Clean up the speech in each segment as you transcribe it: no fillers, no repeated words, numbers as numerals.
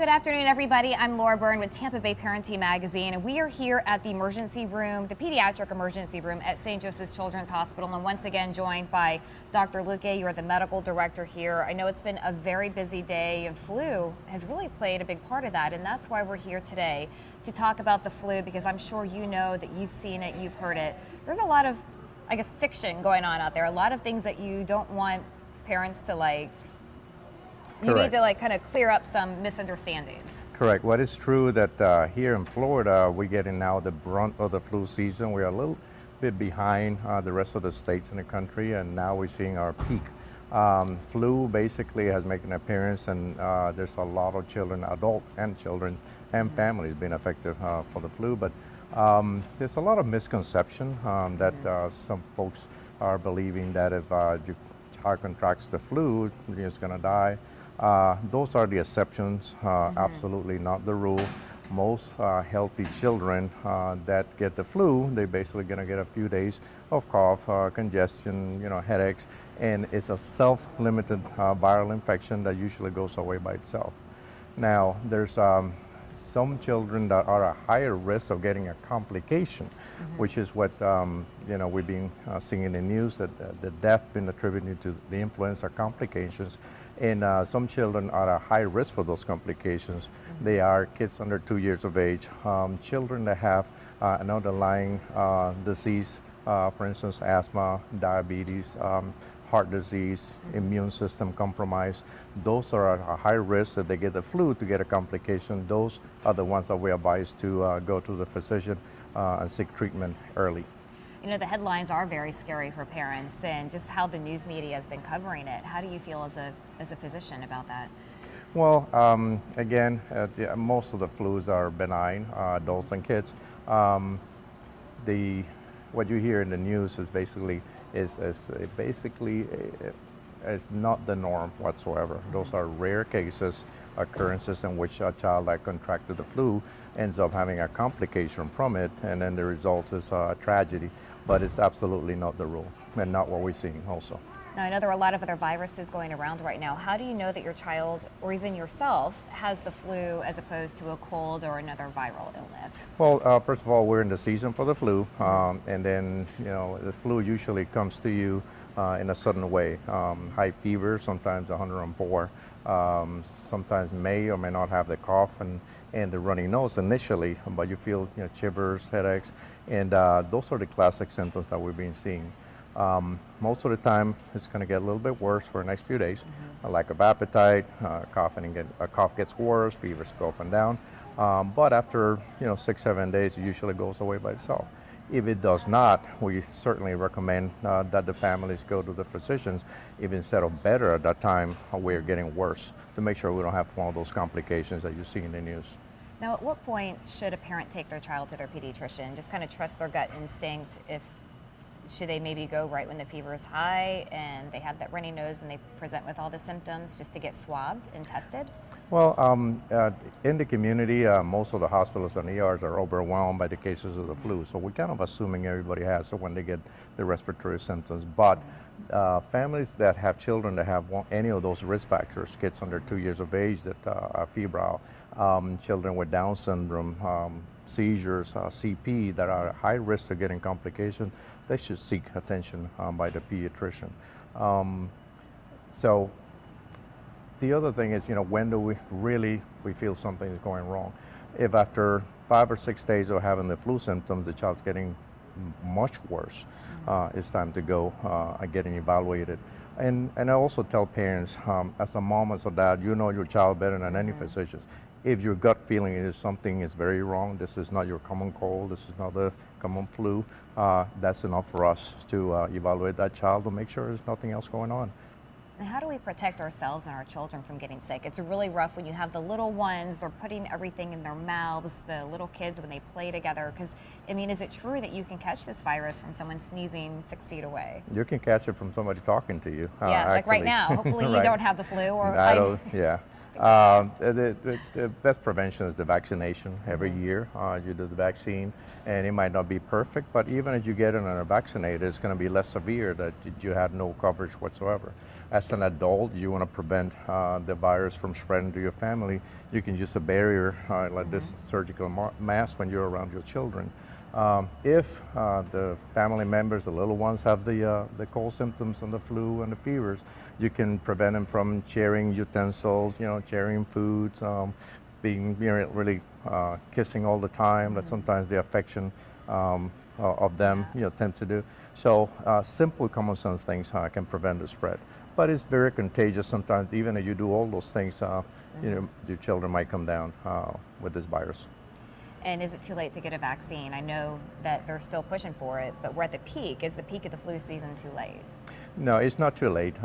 Good afternoon, everybody. I'm Laura Byrne with Tampa Bay Parenting Magazine, and we are here at the emergency room, the pediatric emergency room at St. Joseph's Children's Hospital, and once again joined by Dr. Luque. You are the medical director here. I know it's been a very busy day, and flu has really played a big part of that, and that's why we're here today to talk about the flu, because I'm sure you know that you've seen it, you've heard it. There's a lot of, I guess, fiction going on out there, a lot of things that you don't want parents to like. You Correct. need to kind of clear up some misunderstandings. Correct. What is true that here in Florida, we're getting now the brunt of the flu season. We are a little bit behind the rest of the states in the country, and now we're seeing our peak. Flu basically has made an appearance, and there's a lot of children, adult and children and families being affected for the flu. But there's a lot of misconception that some folks are believing that if your child contracts the flu, you're just going to die. Those are the exceptions, absolutely not the rule. Most healthy children that get the flu, they're basically going to get a few days of cough, congestion, headaches, and it's a self-limited viral infection that usually goes away by itself. Now, there's some children that are at higher risk of getting a complication, which is what we've been seeing in the news, that the death been attributed to the influenza complications. And some children are at high risk for those complications. They are kids under 2 years of age, children that have an underlying disease, for instance, asthma, diabetes, heart disease, immune system compromise. Those are at a high risk that they get the flu to get a complication. Those are the ones that we advise to go to the physician and seek treatment early. You know, the headlines are very scary for parents, and just how the news media has been covering it. How do you feel as a physician about that? Well, again, most of the flus are benign, adults and kids. What you hear in the news is basically not the norm whatsoever. Those are rare cases, occurrences in which a child that contracted the flu ends up having a complication from it, and then the result is a tragedy. But it's absolutely not the rule, and not what we're seeing also. Now, I know there are a lot of other viruses going around right now. How do you know that your child, or even yourself, has the flu as opposed to a cold or another viral illness? Well, first of all, we're in the season for the flu, and then the flu usually comes to you in a sudden way. High fever, sometimes 104. Sometimes may or may not have the cough and the runny nose initially, but you feel shivers, headaches, and those are the classic symptoms that we've been seeing. Most of the time, it's going to get a little bit worse for the next few days. A lack of appetite, cough gets worse, fevers go up and down. But after 6-7 days, it usually goes away by itself. If it does not, we certainly recommend that the families go to the physicians. If instead of better at that time, we're getting worse, to make sure we don't have one of those complications that you see in the news. Now, at what point should a parent take their child to their pediatrician? Just kind of trust their gut instinct. Should they maybe go right when the fever is high and they have that runny nose and they present with all the symptoms, just to get swabbed and tested? Well, in the community, most of the hospitals and ERs are overwhelmed by the cases of the flu, so we're kind of assuming everybody has it when they get the respiratory symptoms. But families that have children that have any of those risk factors, kids under 2 years of age that are febrile, children with Down syndrome, seizures, CP, that are at high risk of getting complications, they should seek attention by the pediatrician. So the other thing is, when do we feel something is going wrong? If after 5 or 6 days of having the flu symptoms, the child's getting much worse, it's time to go and getting evaluated. And I also tell parents, as a mom, as a dad, you know your child better than any physicians. If your gut feeling is something is very wrong, this is not your common cold, this is not the common flu, that's enough for us to evaluate that child to make sure there's nothing else going on. And how do we protect ourselves and our children from getting sick? It's really rough when you have the little ones, they're putting everything in their mouths, the little kids when they play together. Because, is it true that you can catch this virus from someone sneezing 6 feet away? You can catch it from somebody talking to you. Yeah, like right now. Hopefully right. you don't have the flu. Yeah. The best prevention is the vaccination every year. You do the vaccine, and it might not be perfect, but even if you get it and are vaccinated, it's going to be less severe that you had no coverage whatsoever. As an adult, you want to prevent the virus from spreading to your family. You can use a barrier like this surgical mask when you're around your children. If the family members, the little ones, have the cold symptoms and the flu and the fevers, you can prevent them from sharing utensils, sharing foods, being really kissing all the time. That sometimes the affection of them tend to do. So simple common sense things can prevent the spread. But it's very contagious sometimes. Even if you do all those things, your children might come down with this virus. And is it too late to get a vaccine? I know that they're still pushing for it, but we're at the peak. Is the peak of the flu season too late? No, it's not too late.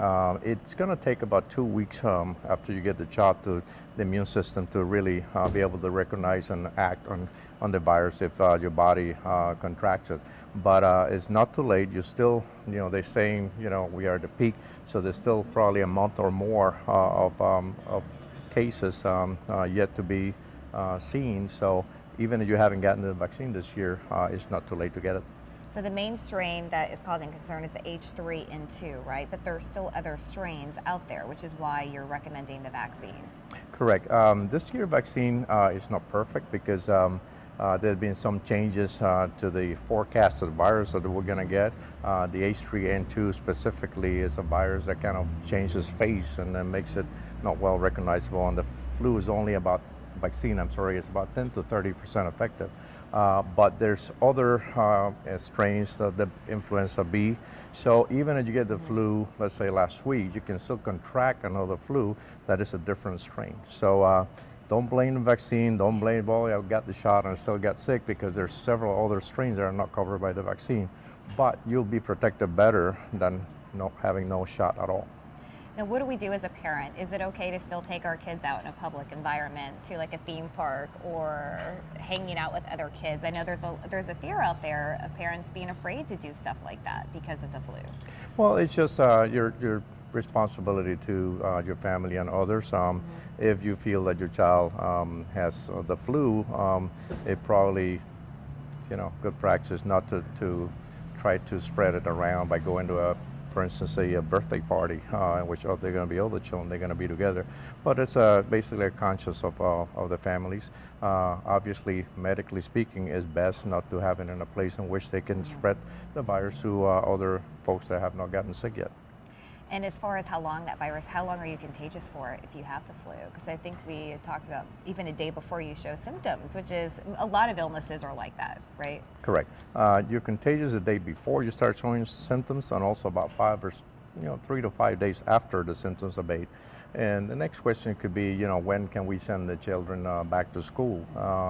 It's going to take about 2 weeks after you get the shot to the immune system to really be able to recognize and act on the virus if your body contracts it. But it's not too late. You still, they're saying, we are at the peak, so there's still probably a month or more of cases yet to be seen. So even if you haven't gotten the vaccine this year, it's not too late to get it. So the main strain that is causing concern is the H3N2, right? But there are still other strains out there, which is why you're recommending the vaccine. Correct. This year vaccine is not perfect because there have been some changes to the forecast of the virus that we're going to get. The H3N2 specifically is a virus that kind of changes face and then makes it not well recognizable. And the flu is only about it's about 10 to 30% effective. But there's other strains of the influenza B. So even if you get the flu, let's say last week, you can still contract another flu that is a different strain. So don't blame the vaccine, don't blame, well, I got the shot and I still got sick, because there's several other strains that are not covered by the vaccine. But you'll be protected better than having no shot at all. Now, what do we do as a parent? Is it okay to still take our kids out in a public environment, to like a theme park or hanging out with other kids? I know there's a fear out there of parents being afraid to do stuff like that because of the flu. Well, it's just your responsibility to your family and others. If you feel that your child has the flu, it probably, good practice not to try to spread it around by going to for instance, a birthday party, in which they're going to be all the children, they're going to be together. But it's basically a conscience of the families. Obviously, medically speaking, it's best not to have it in a place in which they can spread the virus to other folks that have not gotten sick yet. And as far as how long are you contagious for if you have the flu? Because I think we talked about even a day before you show symptoms, which is a lot of illnesses are like that, right? Correct. You're contagious the day before you start showing symptoms, and also about 3 to 5 days after the symptoms abate. And the next question could be, when can we send the children back to school?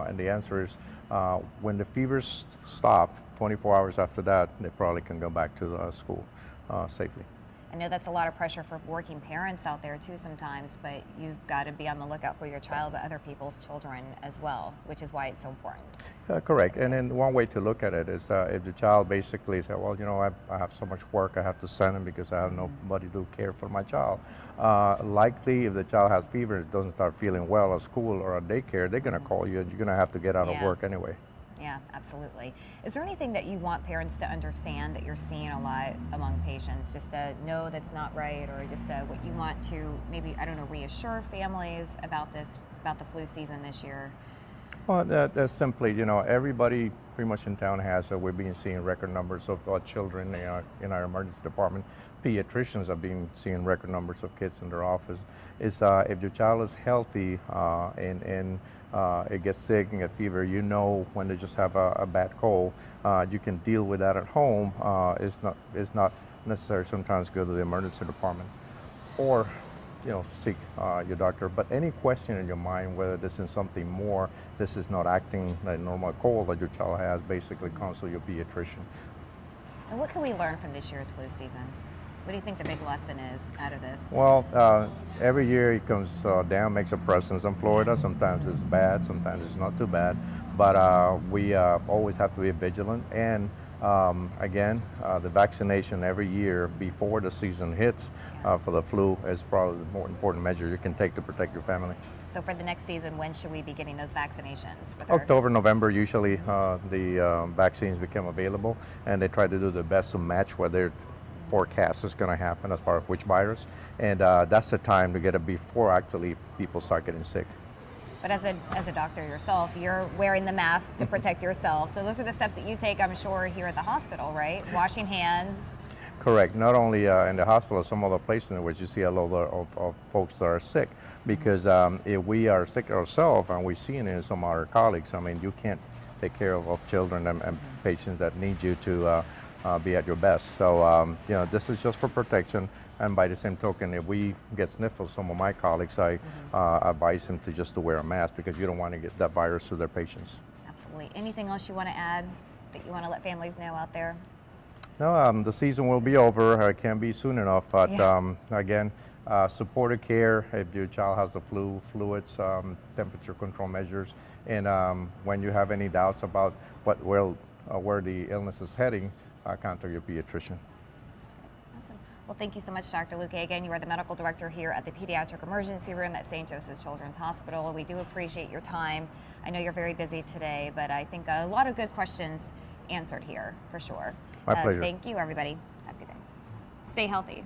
And the answer is when the fevers stop, 24 hours after that, they probably can go back to school safely. I know that's a lot of pressure for working parents out there too sometimes, but you've got to be on the lookout for your child, but other people's children as well, which is why it's so important. Correct. And then one way to look at it is if the child basically says, well, I have so much work I have to send him because I have nobody to care for my child. Likely if the child has fever and doesn't start feeling well at school or at daycare, they're going to call you and you're going to have to get out of work anyway. Yeah, absolutely. Is there anything that you want parents to understand that you're seeing a lot among patients? Just to know that's not right, or just what you want to maybe, reassure families about the flu season this year? Well, that's simply, everybody pretty much in town has, we've been seeing record numbers of children in our emergency department. Pediatricians have been seeing record numbers of kids in their office. If your child is healthy and it gets sick and get fever, when they just have a bad cold, you can deal with that at home. It's not necessary sometimes to go to the emergency department or seek your doctor. But any question in your mind, whether this is something more, this is not acting like a normal cold that your child has, basically consult your pediatrician. And what can we learn from this year's flu season? What do you think the big lesson is out of this? Well, every year it comes down, makes a presence in Florida. Sometimes it's bad, sometimes it's not too bad. But we always have to be vigilant and Again, the vaccination every year before the season hits for the flu is probably the more important measure you can take to protect your family. So for the next season, when should we be getting those vaccinations? October, November, usually the vaccines become available, and they try to do their best to match what their forecast is going to happen as far as which virus, and that's the time to get it before actually people start getting sick. But as a doctor yourself, you're wearing the mask to protect yourself. So those are the steps that you take, I'm sure, here at the hospital, right? Washing hands. Correct. Not only in the hospital, some other places in which you see a lot of folks that are sick. Because if we are sick ourselves, and we've seen it in some of our colleagues, I mean, you can't take care of children and patients that need you to be at your best. So, you know, this is just for protection. And by the same token, if we get sniffles, some of my colleagues, I advise them to just to wear a mask because you don't want to get that virus to their patients. Absolutely. Anything else you want to add that you want to let families know out there? No, the season will be over. It can't be soon enough. But again, supportive care if your child has the flu, fluids, temperature control measures, and when you have any doubts about where the illness is heading, contact your pediatrician. Awesome. Well, thank you so much, Dr. Luque. Again, you are the medical director here at the Pediatric Emergency Room at St. Joseph's Children's Hospital. We do appreciate your time. I know you're very busy today, but I think a lot of good questions answered here for sure. My pleasure. Thank you, everybody. Have a good day. Stay healthy.